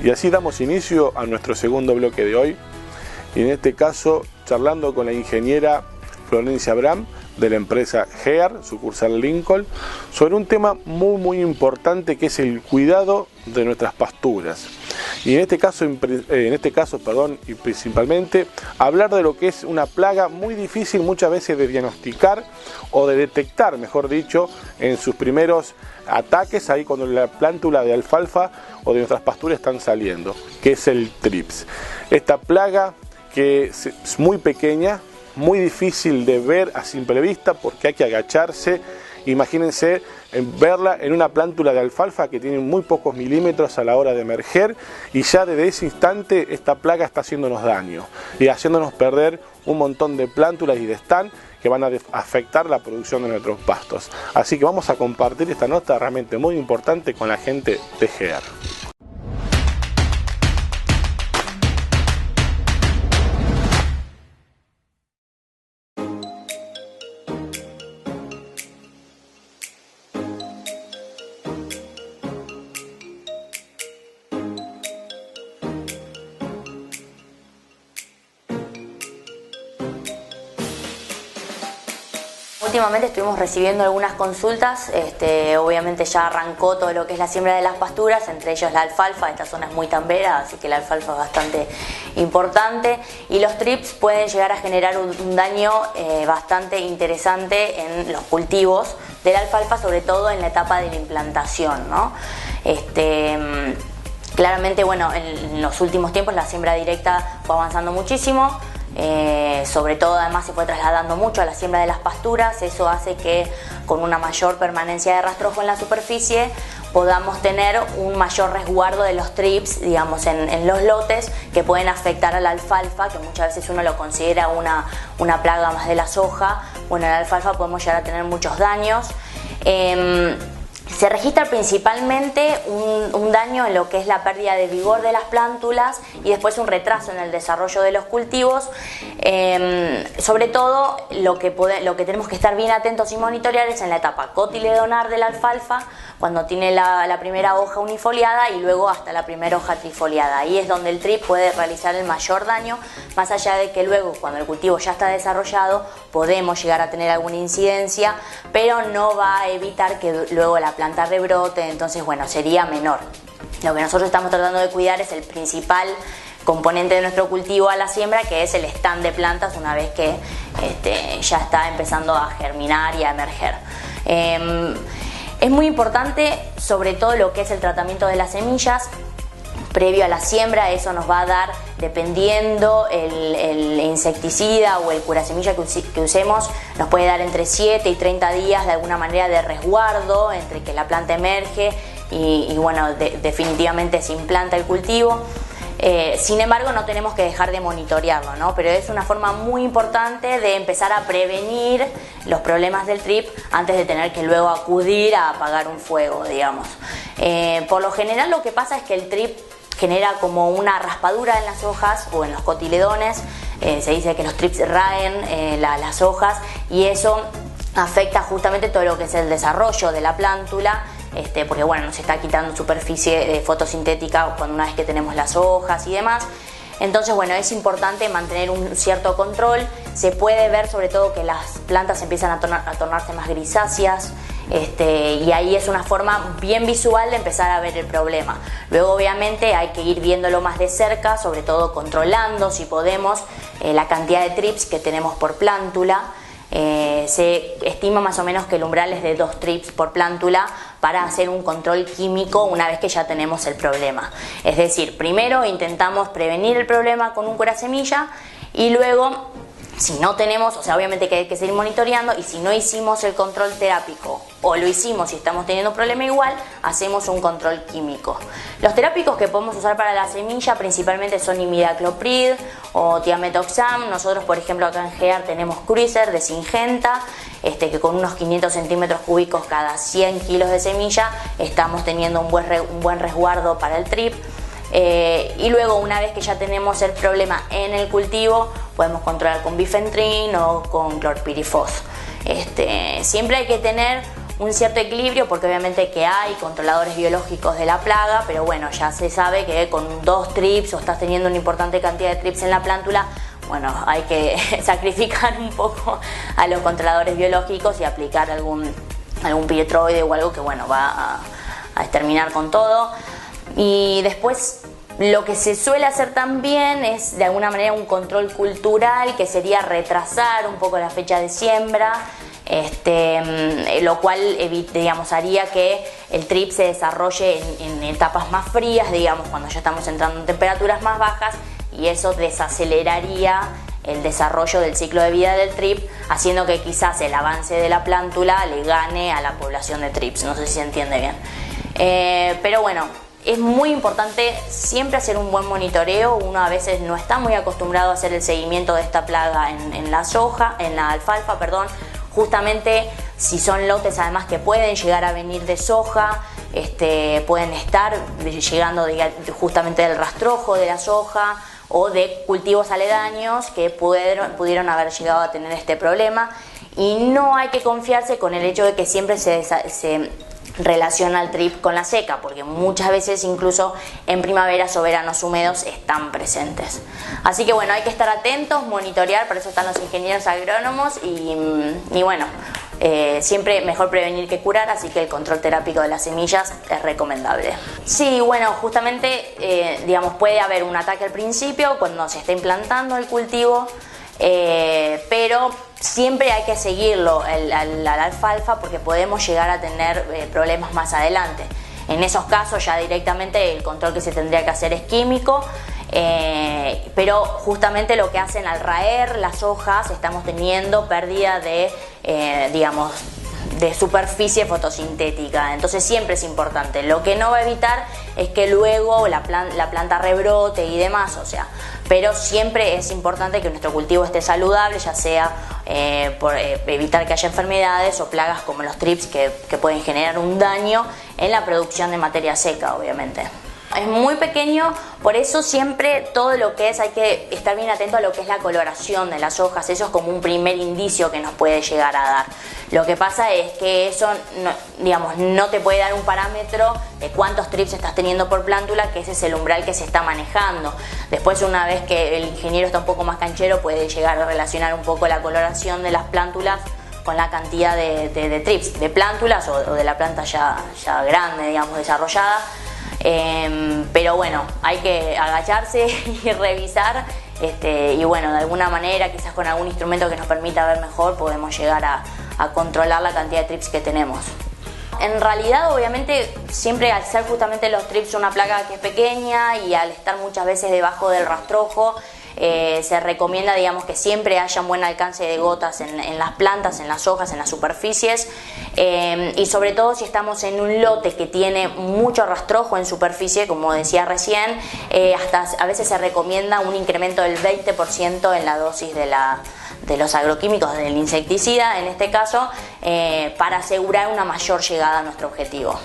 Y así damos inicio a nuestro segundo bloque de hoy, y en este caso charlando con la ingeniera Florencia Abram de la empresa GEAR, sucursal Lincoln, sobre un tema muy importante que es el cuidado de nuestras pasturas. Y en este caso, y principalmente hablar de lo que es una plaga muy difícil muchas veces de diagnosticar o de detectar, mejor dicho, en sus primeros ataques, ahí cuando la plántula de alfalfa o de nuestras pasturas están saliendo, que es el trips. Esta plaga que es muy pequeña, muy difícil de ver a simple vista porque hay que agacharse. Imagínense verla en una plántula de alfalfa que tiene muy pocos milímetros a la hora de emerger, y ya desde ese instante esta plaga está haciéndonos daño y haciéndonos perder un montón de plántulas y de stand que van a afectar la producción de nuestros pastos. Así que vamos a compartir esta nota realmente muy importante con la gente de GEAR. Últimamente estuvimos recibiendo algunas consultas, obviamente ya arrancó todo lo que es la siembra de las pasturas, entre ellos la alfalfa. Esta zona es muy tambera, así que la alfalfa es bastante importante, y los trips pueden llegar a generar un daño bastante interesante en los cultivos de la alfalfa, sobre todo en la etapa de la implantación, ¿no? Claramente, bueno, en los últimos tiempos la siembra directa fue avanzando muchísimo. Sobre todo además se fue trasladando mucho a la siembra de las pasturas. Eso hace que con una mayor permanencia de rastrojo en la superficie podamos tener un mayor resguardo de los trips, digamos, en los lotes, que pueden afectar a la alfalfa, que muchas veces uno lo considera una plaga más de la soja. Bueno, en la alfalfa podemos llegar a tener muchos daños. Se registra principalmente un daño en lo que es la pérdida de vigor de las plántulas y después un retraso en el desarrollo de los cultivos. Sobre todo lo que tenemos que estar bien atentos y monitorear es en la etapa cotiledonar de la alfalfa, cuando tiene la primera hoja unifoliada y luego hasta la primera hoja trifoliada. Ahí es donde el trip puede realizar el mayor daño, más allá de que luego, cuando el cultivo ya está desarrollado, podemos llegar a tener alguna incidencia, pero no va a evitar que luego la planta rebrote. Entonces, bueno, sería menor. Lo que nosotros estamos tratando de cuidar es el principal componente de nuestro cultivo a la siembra, que es el stand de plantas una vez que ya está empezando a germinar y a emerger. Es muy importante, sobre todo, lo que es el tratamiento de las semillas previo a la siembra. Eso nos va a dar, dependiendo el insecticida o el curasemilla que usemos, nos puede dar entre 7 y 30 días de alguna manera de resguardo entre que la planta emerge y bueno, definitivamente se implanta el cultivo. Sin embargo, no tenemos que dejar de monitorearlo, ¿no? Pero es una forma muy importante de empezar a prevenir los problemas del trip antes de tener que luego acudir a apagar un fuego, digamos. Por lo general, lo que pasa es que el trip genera como una raspadura en las hojas o en los cotiledones. Se dice que los trips raen las hojas, y eso afecta justamente todo lo que es el desarrollo de la plántula, porque bueno, nos está quitando superficie fotosintética una vez que tenemos las hojas y demás. Entonces, bueno, es importante mantener un cierto control. Se puede ver sobre todo que las plantas empiezan a tornarse más grisáceas, y ahí es una forma bien visual de empezar a ver el problema. Luego, obviamente, hay que ir viéndolo más de cerca, sobre todo controlando, si podemos, la cantidad de trips que tenemos por plántula. Se estima más o menos que el umbral es de 2 trips por plántula para hacer un control químico una vez que ya tenemos el problema. Es decir, primero intentamos prevenir el problema con un curasemilla, y luego, si no tenemos, o sea, obviamente que hay que seguir monitoreando, y si no hicimos el control terápico o lo hicimos y estamos teniendo un problema igual, hacemos un control químico. Los terápicos que podemos usar para la semilla principalmente son imidacloprid o tiametoxam. Nosotros, por ejemplo, acá en GEAR tenemos Cruiser de Syngenta, que con unos 500 centímetros cúbicos cada 100 kilos de semilla estamos teniendo un buen resguardo para el trip. Y luego, una vez que ya tenemos el problema en el cultivo, podemos controlar con bifentrin o con clorpirifos. Siempre hay que tener un cierto equilibrio, porque obviamente que hay controladores biológicos de la plaga, pero bueno, ya se sabe que con 2 trips o estás teniendo una importante cantidad de trips en la plántula, bueno, hay que sacrificar un poco a los controladores biológicos y aplicar algún piretroide o algo que bueno, va a exterminar con todo. Y después lo que se suele hacer también es de alguna manera un control cultural, que sería retrasar un poco la fecha de siembra, lo cual digamos, haría que el trip se desarrolle en etapas más frías, digamos, cuando ya estamos entrando en temperaturas más bajas, y eso desaceleraría el desarrollo del ciclo de vida del trip, haciendo que quizás el avance de la plántula le gane a la población de trips. No sé si se entiende bien. Pero bueno, es muy importante siempre hacer un buen monitoreo. Uno a veces no está muy acostumbrado a hacer el seguimiento de esta plaga en la soja, en la alfalfa, perdón. Justamente si son lotes además que pueden llegar a venir de soja, pueden estar llegando justamente del rastrojo de la soja o de cultivos aledaños que pudieron haber llegado a tener este problema, y no hay que confiarse con el hecho de que siempre se relaciona el trip con la seca, porque muchas veces incluso en primaveras o veranos húmedos están presentes. Así que bueno, hay que estar atentos, monitorear, para eso están los ingenieros agrónomos, y bueno, siempre mejor prevenir que curar, así que el control terápico de las semillas es recomendable. Sí, bueno, justamente digamos, puede haber un ataque al principio cuando se está implantando el cultivo, pero siempre hay que seguirlo la alfalfa, porque podemos llegar a tener problemas más adelante. En esos casos ya directamente el control que se tendría que hacer es químico, pero justamente lo que hacen al raer las hojas, estamos teniendo pérdida de digamos, de superficie fotosintética. Entonces siempre es importante. Lo que no va a evitar es que luego la planta rebrote y demás, o sea, pero siempre es importante que nuestro cultivo esté saludable, ya sea por evitar que haya enfermedades o plagas como los trips que pueden generar un daño en la producción de materia seca, obviamente. Es muy pequeño, por eso siempre todo lo que es, hay que estar bien atento a lo que es la coloración de las hojas. Eso es como un primer indicio que nos puede llegar a dar. Lo que pasa es que eso no te puede dar un parámetro de cuántos trips estás teniendo por plántula, que ese es el umbral que se está manejando. Después, una vez que el ingeniero está un poco más canchero, puede llegar a relacionar un poco la coloración de las plántulas con la cantidad de trips, de plántulas o de la planta ya grande, digamos, desarrollada. Pero bueno, hay que agacharse y revisar, y bueno, de alguna manera, quizás con algún instrumento que nos permita ver mejor, podemos llegar a controlar la cantidad de trips que tenemos. En realidad, obviamente, siempre al ser justamente los trips una plaga que es pequeña y al estar muchas veces debajo del rastrojo, se recomienda, digamos, que siempre haya un buen alcance de gotas en las plantas, en las hojas, en las superficies, y sobre todo si estamos en un lote que tiene mucho rastrojo en superficie, como decía recién, hasta a veces se recomienda un incremento del 20% en la dosis de los agroquímicos, del insecticida en este caso, para asegurar una mayor llegada a nuestro objetivo.